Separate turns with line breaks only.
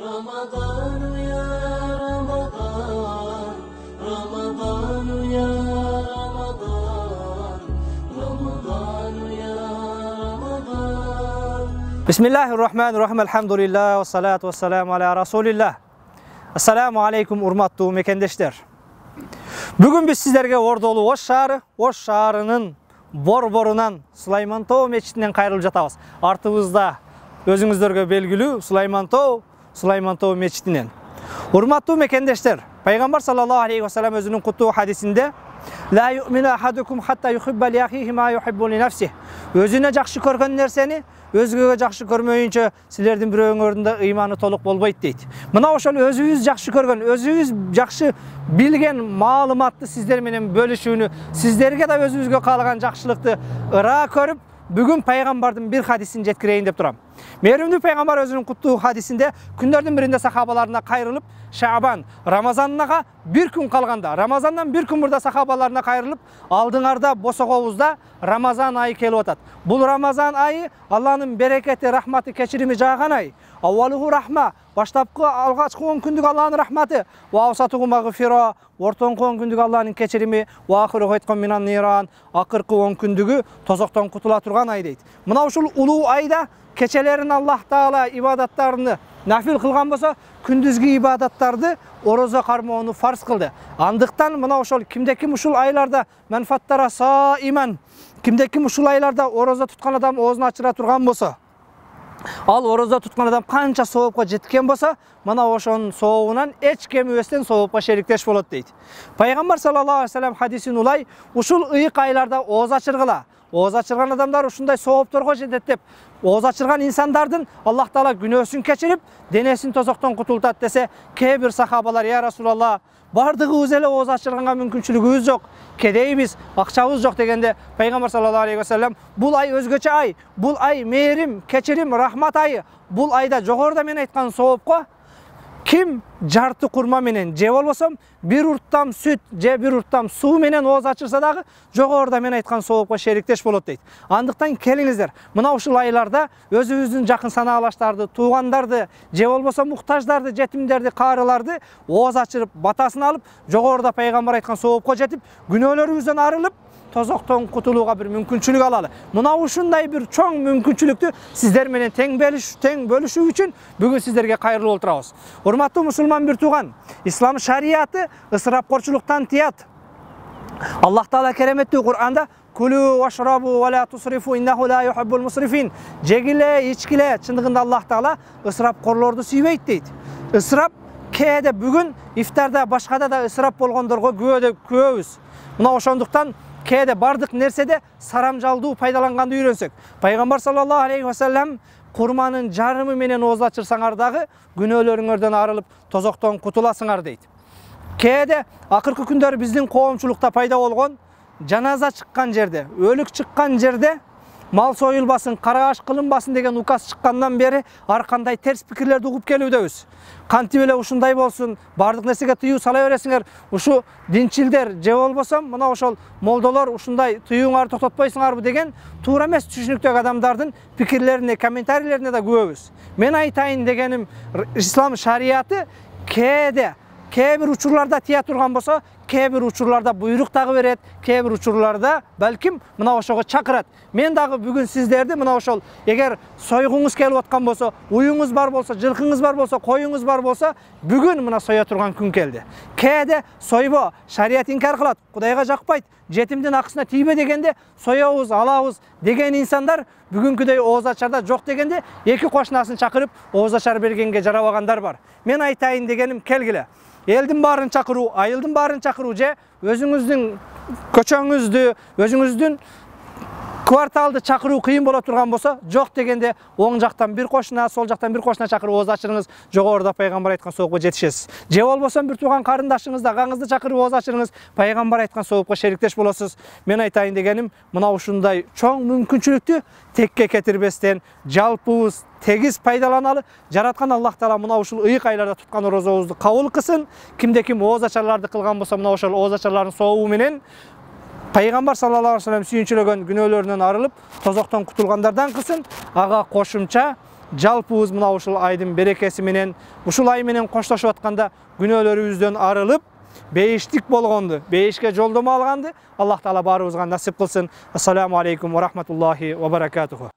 رمضان يا رمضان رمضان يا رمضان رمضان يا رمضان
بسم الله الرحمن الرحيم الحمد لله والصلاة والسلام على رسول الله. Assalamu alaikum urmattуу mekendештер. Бүгүн биз сиздерге Ордолу Ош шаарынын борборунан Сулаймантоо мечитинен кайрылып жатабыз. Артыбызда өзүңүздөргө белгилүү Сулаймантоо мечитинен. Урматтуу мекендештер, Пайгамбар саллаллаху алейхи ва саллям өзүнүн куттуу хадисинде "Ла ю'мину ахадукум хатта юхибба ли ахихи ма юхиббу ли нафсихи" өзүнө жакшы көргөн нерсени өзгөгө жакшы көрмөйүнчө силердин бирөөңөрдүн да ыйманы толук болбойт дейт. Мына ошол өзүбүз жакшы көргөн, өзүбүз жакшы билген маалыматты сиздер менен бөлүшүүнү, сиздерге да өзүбүзгө каалаган жакшылыкты ыраа көрүп, бүгүн пайгамбардын бир хадисин жеткирейин деп турам. Мээрүмдүү пайгамбар өзүнүн куттуу хадисинде күндөрдүн биринде сахабаларына кайрылып, Шаабан, Рамазанга бир күн калганда, Рамазандан бир күн мурда сахабаларына кайрылып, алдыңарда босогобузда Рамазан айы келип атат. Бул Рамазан айы Алланын берекети, рахматы, кечирими жааган ай. Аввалуху рахма, баштапкы алгачкы 10 күндүк Алланын рахматы, ва аусатуху магфира, ортоңку 10 күндүк Алланын кечирими, ва ахиру хайткан минан ниран, акыркы 10 күндүгү тозоктон кутула турган ай дейт. Мына ушул улуу айда кечелерин Аллах Таала ибадаттарыны нафил кылган болсо, күндүзгү ибадаттарды орозо кармоону фарз кылды. Андыктан мына ошол кимде ким ушул айларда манфаттара саиман, кимде ким ушул айларда орозо туткан адам оозун ачыра турган болсо, ал орозо туткан адам канча соопко жеткен болсо, мына ошонун сообунан эч кемибестен соопко шериктеш болот дейт. Пайгамбар саллаллаху алейхи ва саллям хадисин улай, ушул ыйык айларда ооз ачыргыла. Ооз ачырган адамдар ушундай соопторго жетет деп, ооз ачырган инсандардын Аллах Таала күнөөсүн кечирип, денесин тозоктон кутултат десе, кээ бир сахабалар: "Я Расулалла, бардыгыбыз эле ооз ачырганга мүмкүнчүлүгүбүз жок, кедейбиз, акчабыз жок" дегенде, Пайгамбар саллаллаху алейхи ва саллям: "Бул ай өзгөчө ай, бул ай мээрим, кечирим, рахмат айы. Бул айда жогоруда мен айткан соопко ким жарты курма менен же болбосо бир урттам сүт же бир урттам суу менен ооз ачырса дагы жогоруда мен айткан соопко шериктеш болот" дейт. Андыктан келиңиздер, мына ушул айларда өзүбүздүн жакын санаалаштарды, туугандарды же болбосо муктаждарды, жетимдерди, каарыларды ооз ачырып, батасын алып, жогоруда пайгамбар айткан соопко жетип, күнөөлөрүбүздөн арылып, тозоктон кутулууга бир мүмкүнчүлүк алалы. Мына ушундай бир чоң мүмкүнчүлүктү сиздер менен тең бөлүшүү үчүн бүгүн сиздерге кайрылып отурабыз. Урматтуу мусулман бир тууган, ислам шарияты ысырапкорчулуктан тыят. Аллах Таала кереметтүү Кур'анда "Кулу вашрабу ва ла тусрифу иннаху ла юхиббул мусрифин" жегиле, ичкиле, чындыгында Аллах Таала ысырапкорлорду сүйбөйт дейт. Ысырап кээде бүгүн ифтарда, башкада да ысырап болгондорго күбөбүз. Мына ошондуктан кээде бардык нерседе сарамжалдуу пайдаланганды үйрөнсөк, Пайгамбар саллаллаху алейхи ва саллям курманын жарымы менен ооз ачырсаңар дагы күнөөлөрүңөрдөн арылып, тозоктон кутуласыңар дейт. Кээде акыркы күндөрү биздин коомчулукта пайда болгон жаназа чыккан жерде, өлүк чыккан жерде мал союлбасын, карааш кылынбасын деген указ чыккандан бери ар кандай терс пикирлерди угуп келүүдөбүз. Кантип эле ушундай болсун, бардык нерсеге тыюу сала бересиңер, ушу динчилдер же болбосо мына ошол молдолор ушундай тыюуңарды токтотпойсуңарбы деген туура эмес түшүнүктөгү адамдардын пикирлерине, комментарийлерине да күбөбүз. Мен айтайын дегеним, ислам шарияты кээ бир учурларда тыя турган болсо, кээ бир учурларда буйрук дагы берет, кээ бир учурларда балким мына ошого чакырат. Мен дагы бүгүн сиздерди мына ошол, эгер сойгуңуз келип аткан болсо, уюңуз бар болсо, жылкыңыз бар болсо, коюңуз бар болсо, бүгүн мына соя турган күн келди. Кээде сойбо, шарият инкар кылат, Кудайга жакпайт, жетимдин акысына тийбе дегенде соябыз, алабыз деген инсандар бүгүнкүдөй ооз ачарда жок дегенде эки кошунасын чакырып ооз ачар бергенге жарабагандар бар. Мен айтайын дегеним, келгиле. Элдин баарын чакыруу, айылдын баарын чакыруу же өзүңүздүн көчөңүздү, өзүңүздүн кварталды чакыруу кыйын боло турган болсо, жок дегенде оң жактан бир кошуна, сол жактан бир кошуна чакырып ооз ачырыңыз, жогоруда пайгамбар айткан соопко жетишесиз. Же болбосо бир тууган карындашыңызды, агаңызды чакырып ооз ачырыңыз, пайгамбар айткан соопко шериктеш болосуз. Мен айтайын дегеним, мына ушундай чоң мүмкүнчүлүктү текке кетирбестен, жалпыбыз тегиз пайдаланалы. Жараткан Аллах Таала мына ушул ыйык айларда туткан орозобузду кабыл кылсын. Кимде ким ооз ачарларды кылган болсо, мына ошол ооз ачарлардын сообу менен Пайгамбар саллаллаху алейхи ва саллям сүйүнчүлөгөн күнөөлөрүнөн арылып, тозоктон кутулгандардан кылсын. Ага кошумча жалпыбыз мына ушул айдын берекеси менен, ушул ай менен коштошуп атканда күнөөлөрүбүздөн арылып, бейиштик болгонду, бейишке жолдомо алганды Аллах Таала баарыбызга насип кылсын. Ассаламу алейкум ва рахматуллахи ва баракатуху.